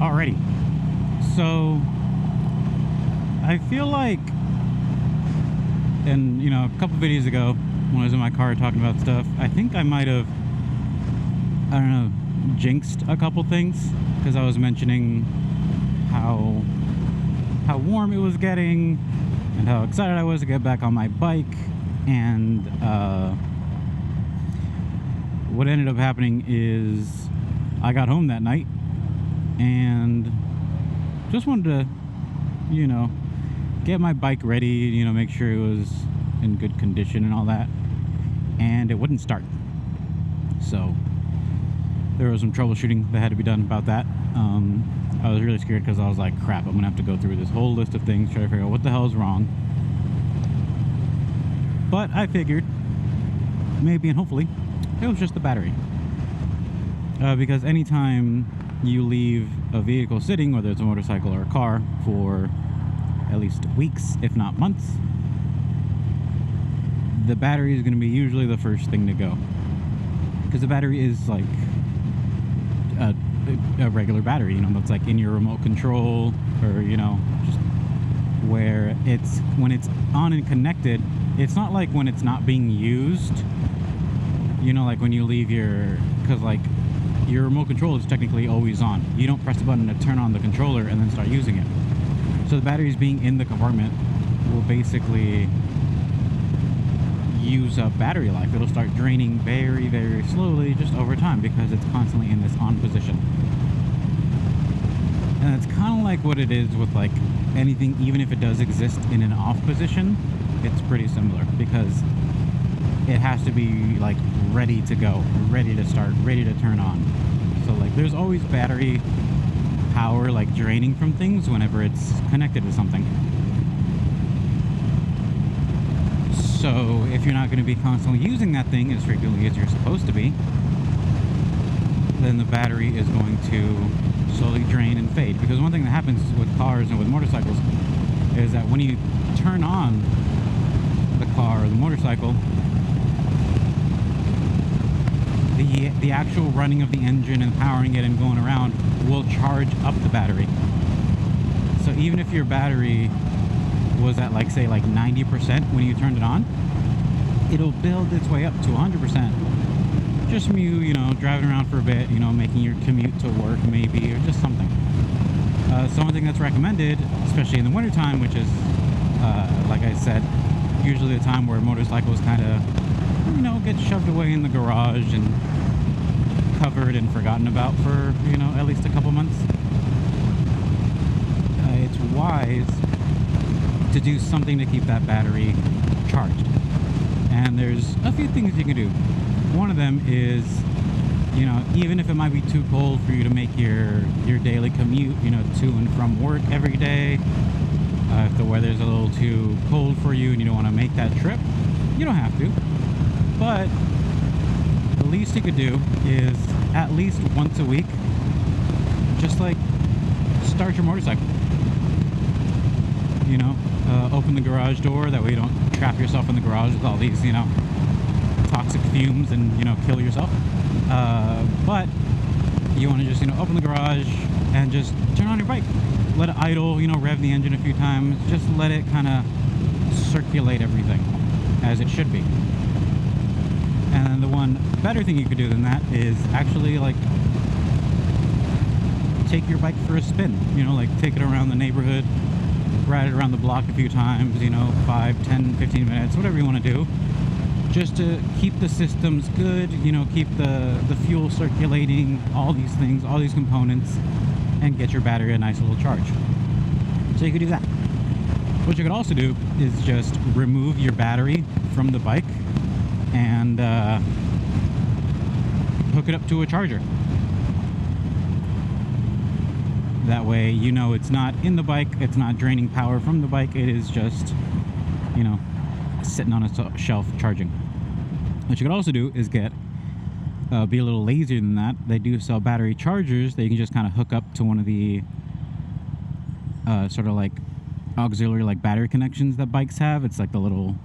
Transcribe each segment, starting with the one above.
Alrighty. So I feel like, and a couple videos ago when I was in my car talking about stuff, I think I might have, I don't know, jinxed a couple things because I was mentioning how warm it was getting and how excited I was to get back on my bike. And what ended up happening is I got home that night and just wanted to, get my bike ready, make sure it was in good condition and all that. And it wouldn't start. So there was some troubleshooting that had to be done about that. I was really scared because I was like, crap, I'm going to have to go through this whole list of things, try to figure out what the hell is wrong. But I figured, maybe and hopefully, it was just the battery. Because anytime you leave a vehicle sitting, whether it's a motorcycle or a car, for at least weeks, if not months, the battery is going to be usually the first thing to go. Because the battery is like a regular battery, that's like in your remote control, or, just where it's, when it's on and connected, it's not like when it's not being used, like when you leave because like your remote control is technically always on. You don't press the button to turn on the controller and then start using it. So the batteries being in the compartment will basically use up battery life. It'll start draining very, very slowly just over time because it's constantly in this on position. And it's kind of like what it is with like anything, even if it does exist in an off position, it's pretty similar because it has to be like ready to go, ready to start, ready to turn on. So like there's always battery power like draining from things whenever it's connected to something. So if you're not going to be constantly using that thing as frequently as you're supposed to be, then the battery is going to slowly drain and fade. Because one thing that happens with cars and with motorcycles is that when you turn on the car or the motorcycle, the actual running of the engine and powering it and going around will charge up the battery. So even if your battery was at like, say, like 90% when you turned it on, it'll build its way up to 100% just from you driving around for a bit, making your commute to work maybe, or just something. So one thing that's recommended, especially in the wintertime, which is like I said, usually the time where motorcycles kind of get shoved away in the garage and covered and forgotten about for at least a couple months, it's wise to do something to keep that battery charged. And there's a few things you can do. One of them is, even if it might be too cold for you to make your daily commute, to and from work every day, if the weather's a little too cold for you and you don't want to make that trip, you don't have to. But the least you could do is at least once a week, just like start your motorcycle. Open the garage door, that way you don't trap yourself in the garage with all these, toxic fumes and, kill yourself. But you want to just, open the garage and just turn on your bike. Let it idle, rev the engine a few times. Just let it kind of circulate everything as it should be. And the one better thing you could do than that is actually, like, take your bike for a spin. Like take it around the neighborhood, ride it around the block a few times, 5, 10, 15 minutes, whatever you want to do, just to keep the systems good, keep the fuel circulating, all these things, all these components, and get your battery a nice little charge. So you could do that. What you could also do is just remove your battery from the bike and hook it up to a charger. That way, it's not in the bike, it's not draining power from the bike, it is just, sitting on a shelf charging. What you could also do is be a little lazier than that. They do sell battery chargers that you can just kind of hook up to one of the sort of like auxiliary like battery connections that bikes have. It's like the little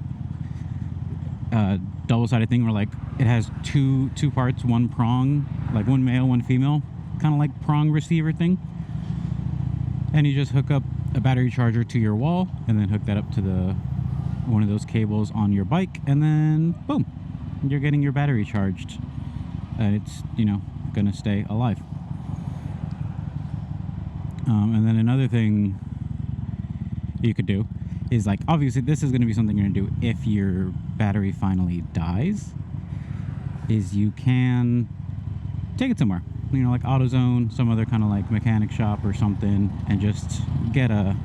double-sided thing where like it has two parts, one prong, like one male, one female, kind of like prong receiver thing. And you just hook up a battery charger to your wall and then hook that up to the one of those cables on your bike, and then boom, you're getting your battery charged, and it's, you know, gonna stay alive. And then another thing you could do is, like, obviously this is going to be something you're going to do if your battery finally dies, is you can take it somewhere, you know, like AutoZone, some other kind of like mechanic shop or something, and just get a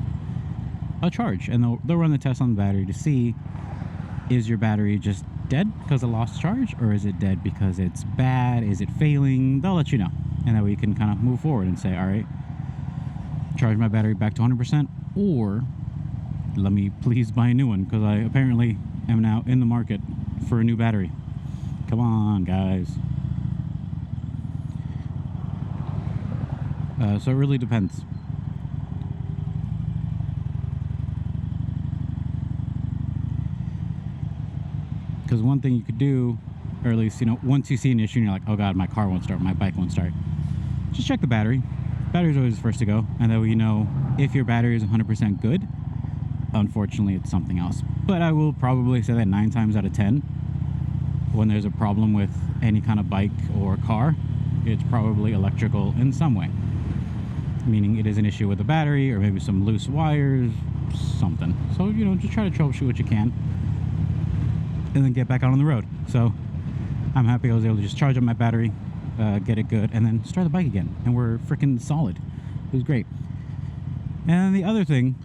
charge, and they'll run the test on the battery to see, is your battery just dead because it lost charge, or is it dead because it's bad, is it failing? They'll let you know, and then we can kind of move forward and say, all right, charge my battery back to 100%, or let me please buy a new one, because I apparently am now in the market for a new battery. Come on, guys. So it really depends. Because one thing you could do, or at least, you know, once you see an issue and you're like, oh god, my car won't start, my bike won't start, just check the battery. Battery's always the first to go, and that way you know if your battery is 100% good. Unfortunately, it's something else. But I will probably say that 9 times out of 10, when there's a problem with any kind of bike or car, it's probably electrical in some way. Meaning it is an issue with the battery, or maybe some loose wires, something. So, you know, just try to troubleshoot what you can, and then get back out on the road. So I'm happy I was able to just charge up my battery, get it good, and then start the bike again, and we're freaking solid. It was great. And the other thing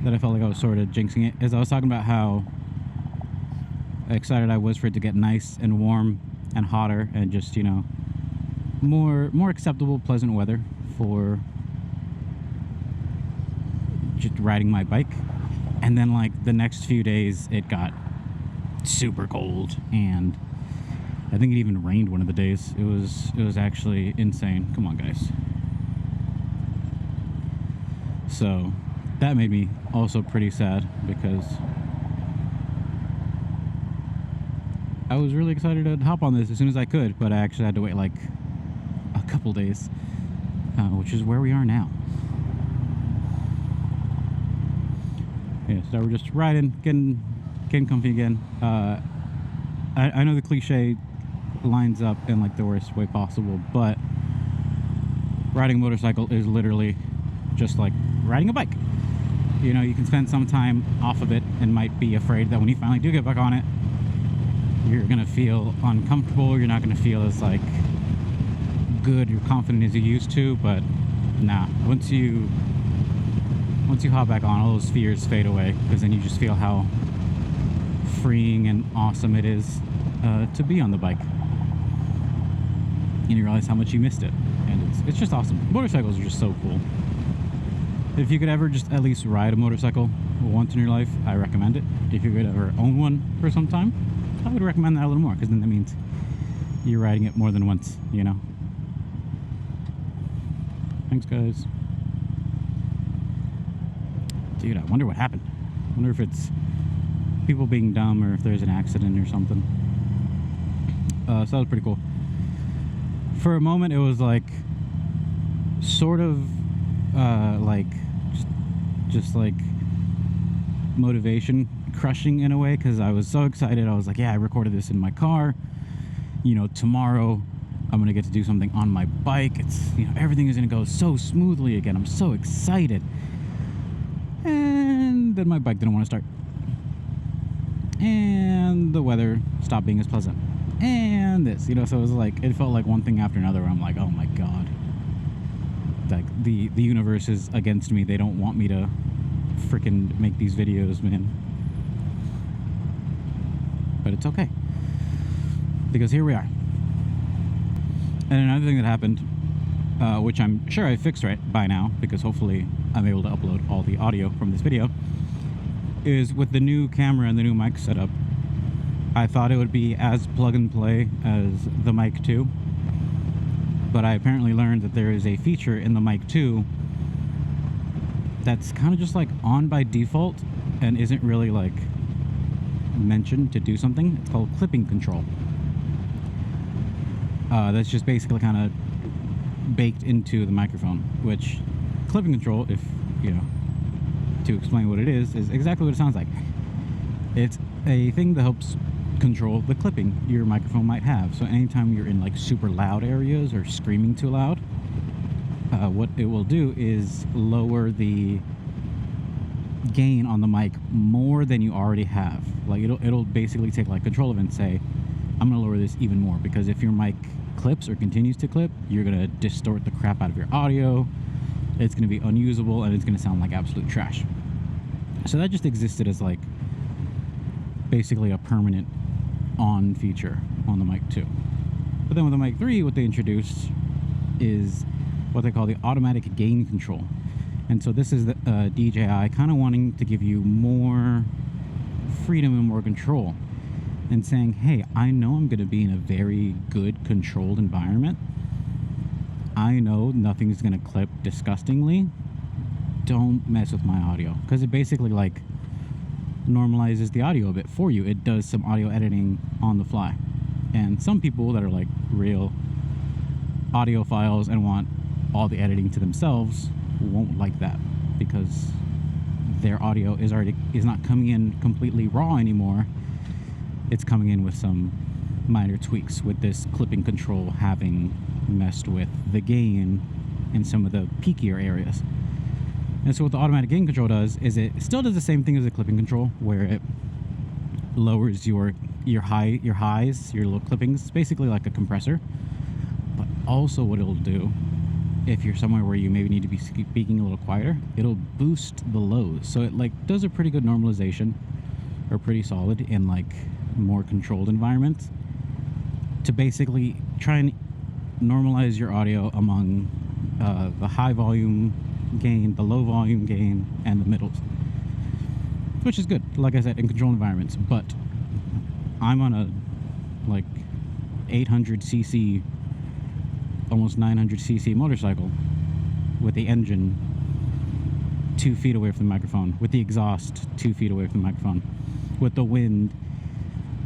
that I felt like I was sort of jinxing it is I was talking about how excited I was for it to get nice and warm and hotter, and just, you know, more acceptable, pleasant weather for just riding my bike. And then, like, the next few days it got super cold, and I think it even rained one of the days. It was actually insane. Come on, guys. So that made me also pretty sad, because I was really excited to hop on this as soon as I could, but I actually had to wait like a couple days, which is where we are now. Yeah, so we're just riding, getting comfy again. I know the cliche lines up in like the worst way possible, but riding a motorcycle is literally just like riding a bike. You know, you can spend some time off of it and might be afraid that when you finally do get back on it, you're gonna feel uncomfortable, you're not gonna feel as like good or confident as you used to. But nah, once you hop back on, all those fears fade away, because then you just feel how freeing and awesome it is to be on the bike, and you realize how much you missed it, and it's just awesome. Motorcycles are just so cool. If you could ever just at least ride a motorcycle once in your life, I recommend it. If you could ever own one for some time, I would recommend that a little more, because then that means you're riding it more than once, you know. Thanks, guys. Dude, I wonder what happened. I wonder if it's people being dumb, or if there's an accident or something. So that was pretty cool. For a moment, it was like sort of like just like motivation crushing in a way, because I was so excited. I was like, yeah, I recorded this in my car, you know, tomorrow I'm gonna get to do something on my bike. It's, you know, everything is gonna go so smoothly again. I'm so excited. And then my bike didn't want to start, and the weather stopped being as pleasant, and this, you know, so it was like, it felt like one thing after another where I'm like, oh my god, like the universe is against me. They don't want me to freaking make these videos, man. But it's okay, because here we are. And another thing that happened, which I'm sure I fixed right by now, because hopefully I'm able to upload all the audio from this video, is with the new camera and the new mic setup, I thought it would be as plug and play as the mic 2, but I apparently learned that there is a feature in the mic 2 that's kind of just like on by default and isn't really like mentioned to do something. It's called clipping control. That's just basically kind of baked into the microphone, which clipping control, if you know, to explain what it is exactly what it sounds like. It's a thing that helps control the clipping your microphone might have. So anytime you're in like super loud areas or screaming too loud, what it will do is lower the gain on the mic more than you already have. Like it'll basically take like control of it and say, I'm gonna lower this even more, because if your mic clips or continues to clip, you're gonna distort the crap out of your audio. It's gonna be unusable and it's gonna sound like absolute trash. So that just existed as like basically a permanent on feature on the mic 2. But then with the mic 3, what they introduced is what they call the automatic gain control. And so this is the DJI kind of wanting to give you more freedom and more control, and saying, hey, I know I'm going to be in a very good controlled environment. I know nothing's going to clip disgustingly. Don't mess with my audio, because it basically like normalizes the audio a bit for you. It does some audio editing on the fly. And some people that are like real audiophiles and want all the editing to themselves won't like that, because their audio is not coming in completely raw anymore. It's coming in with some minor tweaks, with this clipping control having messed with the gain in some of the peakier areas. And so what the automatic gain control does is it still does the same thing as the clipping control, where it lowers your highs, your low clippings. It's basically like a compressor. But also what it'll do, if you're somewhere where you maybe need to be speaking a little quieter, it'll boost the lows. So it like does a pretty good normalization, or pretty solid in like more controlled environments, to basically try and normalize your audio among the high volume gain, the low volume gain, and the middles, which is good, like I said, in controlled environments. But I'm on a like 800cc, almost 900cc motorcycle with the engine 2 feet away from the microphone, with the exhaust 2 feet away from the microphone, with the wind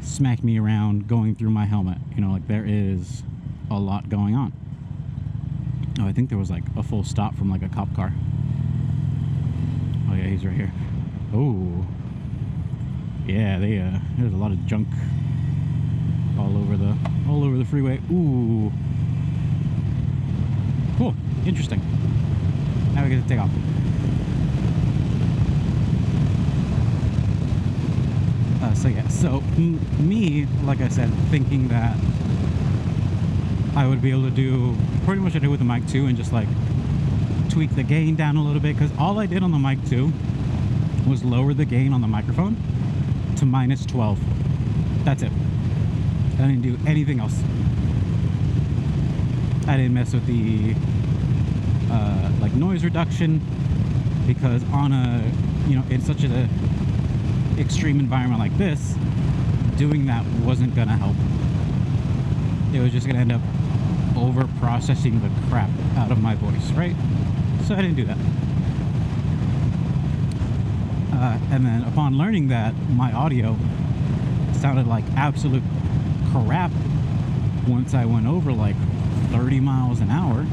smack me around going through my helmet. You know, like there is a lot going on. Oh, I think there was like a full stop from like a cop car. Oh yeah, he's right here. Oh yeah, there's a lot of junk all over the freeway. Ooh, cool, interesting. Now we get to take off. So yeah, so me, like I said, thinking that I would be able to do pretty much what I did with the mic 2 and just like tweak the gain down a little bit, because all I did on the mic 2 was lower the gain on the microphone to -12. That's it. I didn't do anything else. I didn't mess with the like noise reduction, because on a, you know, in such a extreme environment like this, doing that wasn't gonna help. It was just gonna end up over processing the crap out of my voice, right? So I didn't do that. And then upon learning that my audio sounded like absolute crap once I went over like 30 miles an hour,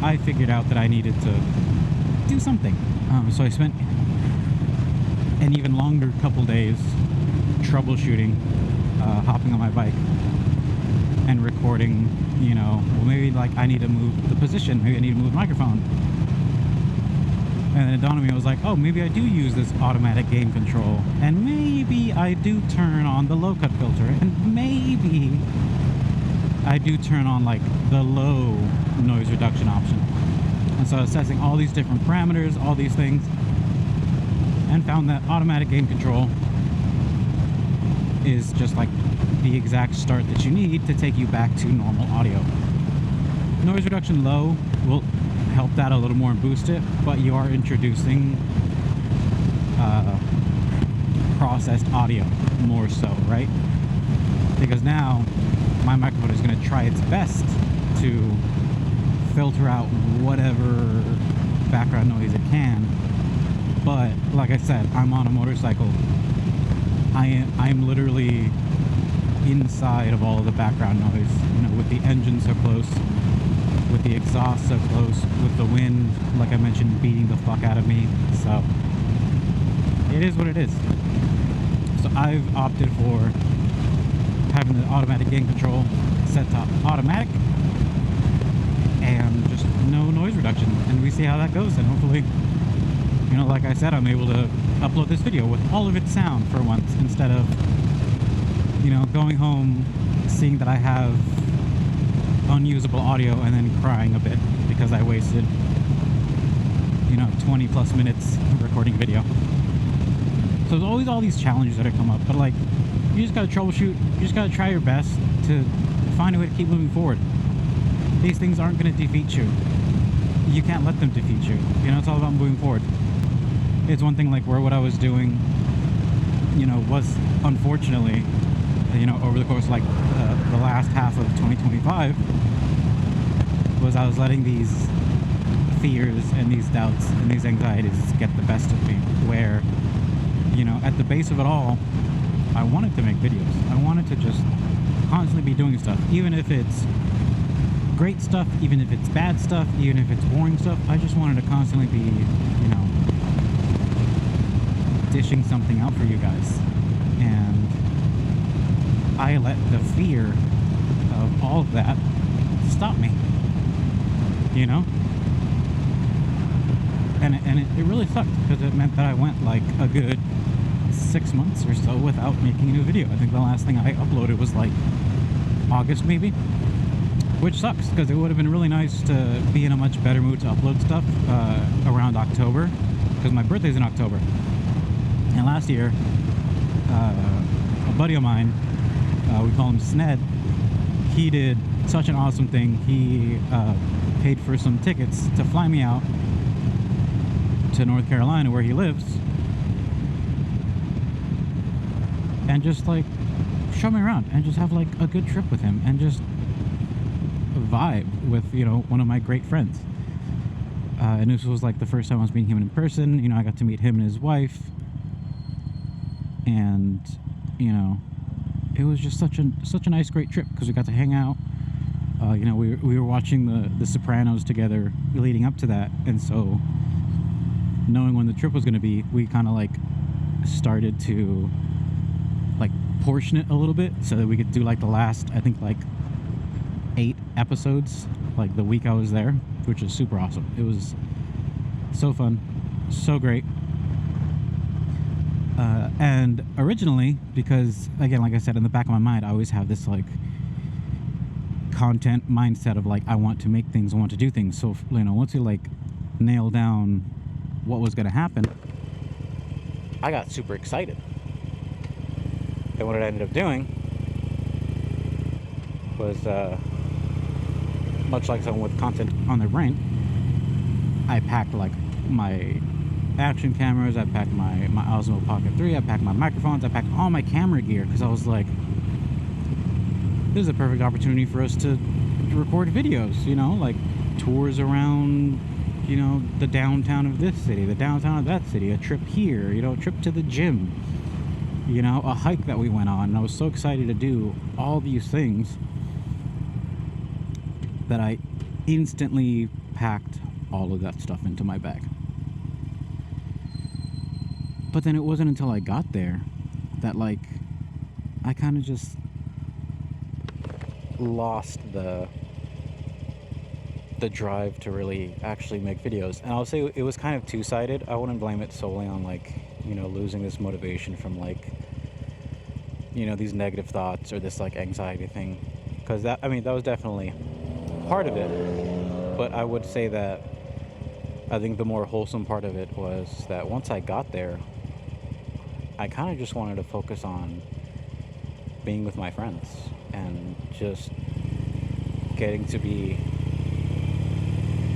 I figured out that I needed to do something. So I spent an even longer couple days troubleshooting, hopping on my bike and recording, you know, well, maybe like I need to move the position, maybe I need to move the microphone. And then it dawned on me, I was like, oh, maybe I do use this automatic gain control, and maybe I do turn on the low cut filter, and maybe I do turn on like the low noise reduction option. And so assessing all these different parameters, all these things, and found that automatic gain control is just like the exact start that you need to take you back to normal audio. Noise reduction low will help that a little more and boost it, but you are introducing processed audio more so, right? Because now my microphone is going to try its best to filter out whatever background noise it can. But like I said, I'm on a motorcycle. I'm literally inside of all of the background noise, you know, with the engine so close. with the exhaust so close, with the wind, like I mentioned, beating the fuck out of me. So it is what it is. So I've opted for having the automatic gain control set to automatic and just no noise reduction, and we see how that goes. And hopefully, you know, like I said, I'm able to upload this video with all of its sound for once, instead of, you know, going home seeing that I have unusable audio and then crying a bit because I wasted, you know, 20 plus minutes recording video. So there's always all these challenges that come up, but like, you just gotta troubleshoot, you just gotta try your best to find a way to keep moving forward. These things aren't gonna defeat you. You can't let them defeat you. You know, it's all about moving forward. It's one thing like where what I was doing, you know, was unfortunately, you know, over the course of like the last half of 2025, was I was letting these fears and these doubts and these anxieties get the best of me, where, you know, at the base of it all, I wanted to make videos. I wanted to just constantly be doing stuff, even if it's great stuff, even if it's bad stuff, even if it's boring stuff. I just wanted to constantly be, you know, dishing something out for you guys. And I let the fear of all of that stop me, you know? And it really sucked, because it meant that I went like a good 6 months or so without making a new video. I think the last thing I uploaded was like August maybe, which sucks, because it would have been really nice to be in a much better mood to upload stuff around October, because my birthday's in October. And last year, a buddy of mine, we call him Sned, he did such an awesome thing. He paid for some tickets to fly me out to North Carolina, where he lives, and just like show me around and just have like a good trip with him and just vibe with, you know, one of my great friends. And this was like the first time I was meeting him in person. You know, I got to meet him and his wife, and you know, it was just such a nice, great trip, because we got to hang out. You know, we were watching the Sopranos together leading up to that, and so knowing when the trip was going to be, we kind of like started to like portion it a little bit so that we could do like the last, I think, like 8 episodes like the week I was there, which is super awesome. It was so fun, so great. And originally, because again, like I said, in the back of my mind, I always have this like content mindset of like, I want to make things, I want to do things. So, you know, once we like nail down what was going to happen, I got super excited. And what I ended up doing was, much like someone with content on their brain, I packed like my action cameras, I packed my Osmo Pocket 3, I packed my microphones, I packed all my camera gear, because I was like, this is a perfect opportunity for us to record videos, you know, like tours around, you know, the downtown of this city, the downtown of that city, a trip here, you know, a trip to the gym, you know, a hike that we went on. And I was so excited to do all these things that I instantly packed all of that stuff into my bag. But then it wasn't until I got there that like I kind of just lost the drive to really actually make videos. And I'll say it was kind of two-sided. I wouldn't blame it solely on like, you know, losing this motivation from like, you know, these negative thoughts or this like anxiety thing, because that, I mean, that was definitely part of it. But I would say that I think the more wholesome part of it was that once I got there, I kind of just wanted to focus on being with my friends and just getting to be,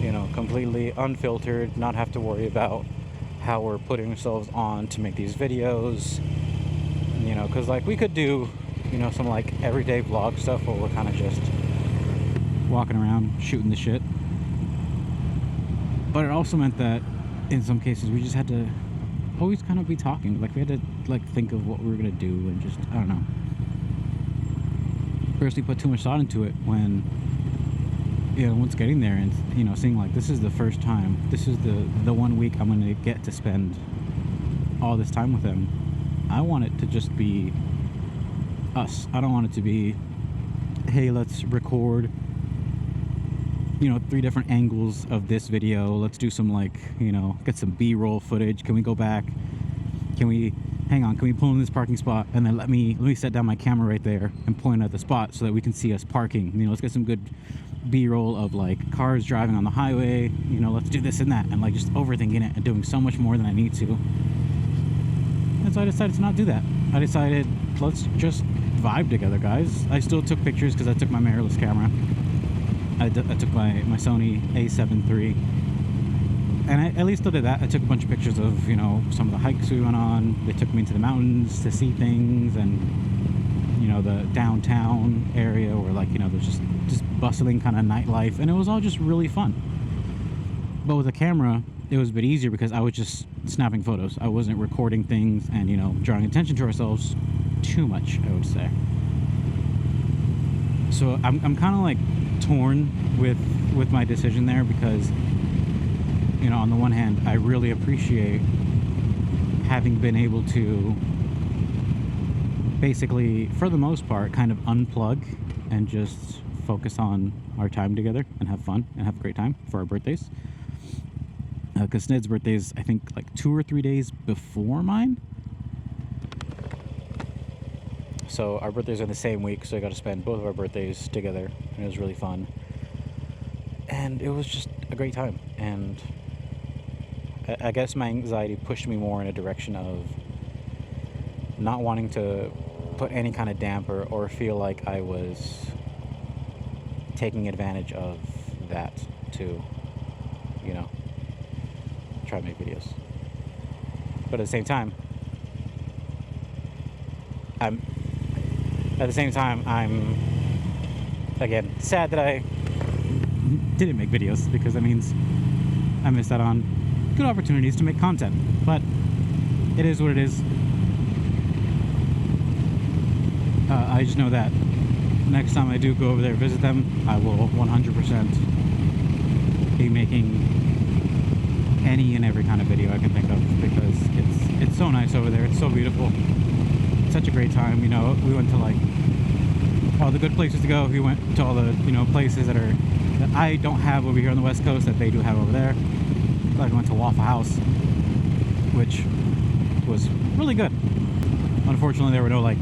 you know, completely unfiltered, not have to worry about how we're putting ourselves on to make these videos, you know, because like we could do, you know, some like everyday vlog stuff where we're kind of just walking around shooting the shit. But it also meant that in some cases we just had to always kind of be talking, like we had to like think of what we were gonna do, and just, I don't know, personally put too much thought into it when, once getting there and seeing like this is the first time, this is the 1 week I'm gonna get to spend all this time with him. I want it to just be us. I don't want it to be, hey, let's record 3 different angles of this video, let's do some get some B-roll footage, can we go back, can we pull in this parking spot and then let me set down my camera right there and point at the spot so that we can see us parking. Let's get some good B-roll of like cars driving on the highway. Let's do this and that, and like just overthinking it and doing so much more than I need to. And so I decided to not do that. I decided, let's just vibe together, guys. I still took pictures because I took my mirrorless camera. I took my Sony A7 III, and I at least still did that. I took a bunch of pictures of some of the hikes we went on. They took me into the mountains to see things, and the downtown area where there's just bustling kind of nightlife, and it was all just really fun. But with a camera, it was a bit easier because I was just snapping photos. I wasn't recording things and drawing attention to ourselves too much, I would say. So I'm kind of like torn with my decision there, because on the one hand I really appreciate having been able to basically, for the most part, kind of unplug and just focus on our time together and have fun and have a great time for our birthdays, because Sned's birthday is I think like 2 or 3 days before mine. So our birthdays are in the same week, so I got to spend both of our birthdays together, and it was really fun. And it was just a great time. And I guess my anxiety pushed me more in a direction of not wanting to put any kind of damper or feel like I was taking advantage of that to, try to make videos. But at the same time, I'm again sad that I didn't make videos, because that means I missed out on good opportunities to make content. But it is what it is. I just know that next time I do go over there and visit them, I will 100% be making any and every kind of video I can think of, because it's so nice over there. It's so beautiful. It's such a great time. We went to like all the good places to go. We went to all the places that I don't have over here on the West Coast that they do have over there. Like I went to Waffle House, which was really good. Unfortunately, there were no like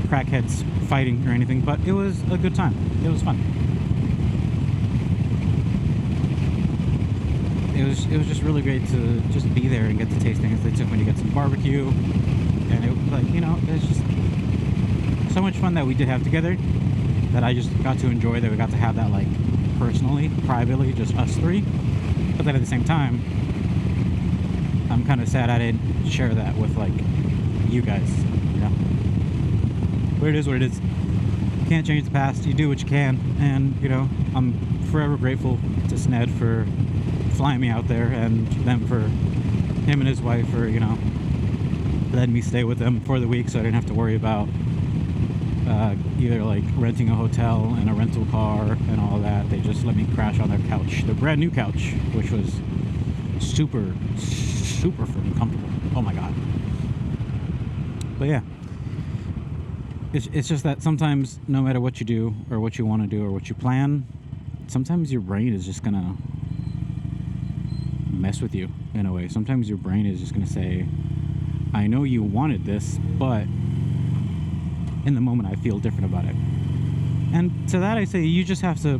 crackheads fighting or anything, but it was a good time. It was fun. It was just really great to just be there and get to taste things. They took me to get some barbecue, and it was like, it's just so much fun that we did have together, that I just got to enjoy, that we got to have that like personally, privately, just us three. But then at the same time, I'm kind of sad I didn't share that with like you guys, But it is what it is. Can't change the past. You do what you can, and I'm forever grateful to Sned for flying me out there, and them for him and his wife for letting me stay with them for the week, so I didn't have to worry about either like renting a hotel and a rental car and all that. They just let me crash on their couch, their brand new couch, which was super freaking comfortable. Oh my god. But yeah, it's just that sometimes, no matter what you do or what you want to do or what you plan, sometimes your brain is just gonna mess with you in a way. Sometimes your brain is just gonna say, I know you wanted this, but in the moment I feel different about it. And to that I say, you just have to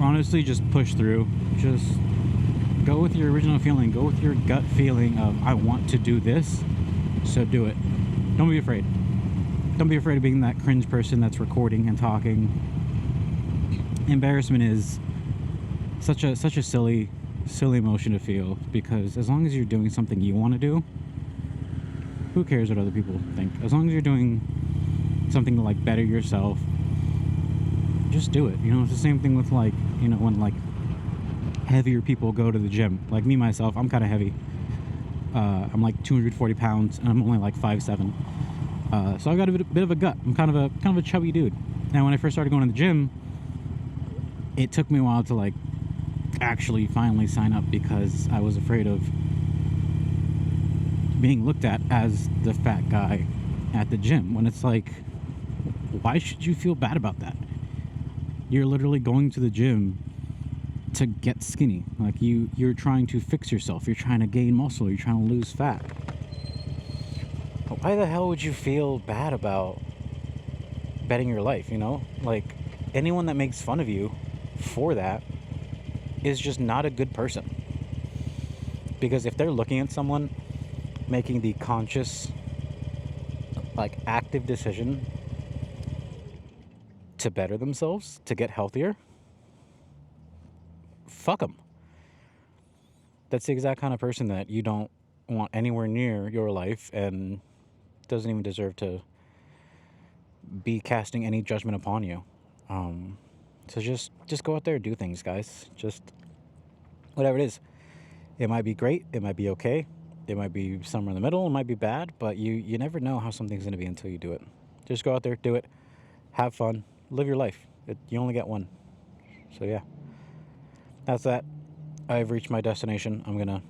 honestly just push through. Just go with your original feeling. Go with your gut feeling of, I want to do this, so do it. Don't be afraid. Don't be afraid of being that cringe person that's recording and talking. Embarrassment is such a silly emotion to feel, because as long as you're doing something you want to do, who cares what other people think? As long as you're doing something to like better yourself, just do it. It's the same thing with like, when like heavier people go to the gym. Like me myself, I'm kind of heavy. I'm like 240 pounds, and I'm only like 5'7". So I've got a bit of a gut. I'm kind of a chubby dude. And when I first started going to the gym, it took me a while to like actually finally sign up because I was afraid of being looked at as the fat guy at the gym, when it's like, why should you feel bad about that? You're literally going to the gym to get skinny. Like, you're trying to fix yourself, you're trying to gain muscle, you're trying to lose fat. Why the hell would you feel bad about betting your life, you know? Like, anyone that makes fun of you for that is just not a good person. Because if they're looking at someone making the conscious, like, active decision to better themselves, to get healthier, fuck them. That's the exact kind of person that you don't want anywhere near your life, and doesn't even deserve to be casting any judgment upon you. So just go out there and do things, guys. Just whatever it is. It might be great, it might be okay, it might be somewhere in the middle, it might be bad, but you never know how something's going to be until you do it. Just go out there, do it, have fun, live your life. You only get one. So yeah, that's that. I've reached my destination. I'm gonna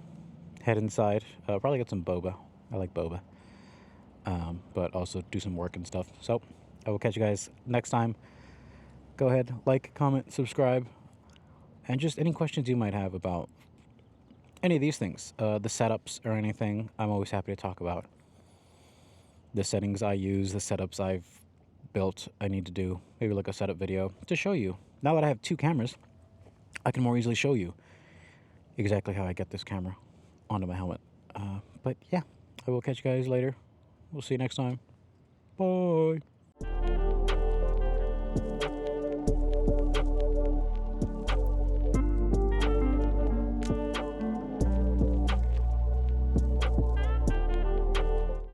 head inside, probably get some boba. I like boba. But also do some work and stuff. So I will catch you guys next time. Go ahead, like, comment, subscribe, and just any questions you might have about any of these things, the setups or anything. I'm always happy to talk about the settings I use, the setups I've built. I need to do maybe like a setup video to show you. Now that I have two cameras, I can more easily show you exactly how I get this camera onto my helmet. But yeah, I will catch you guys later. We'll see you next time. Bye.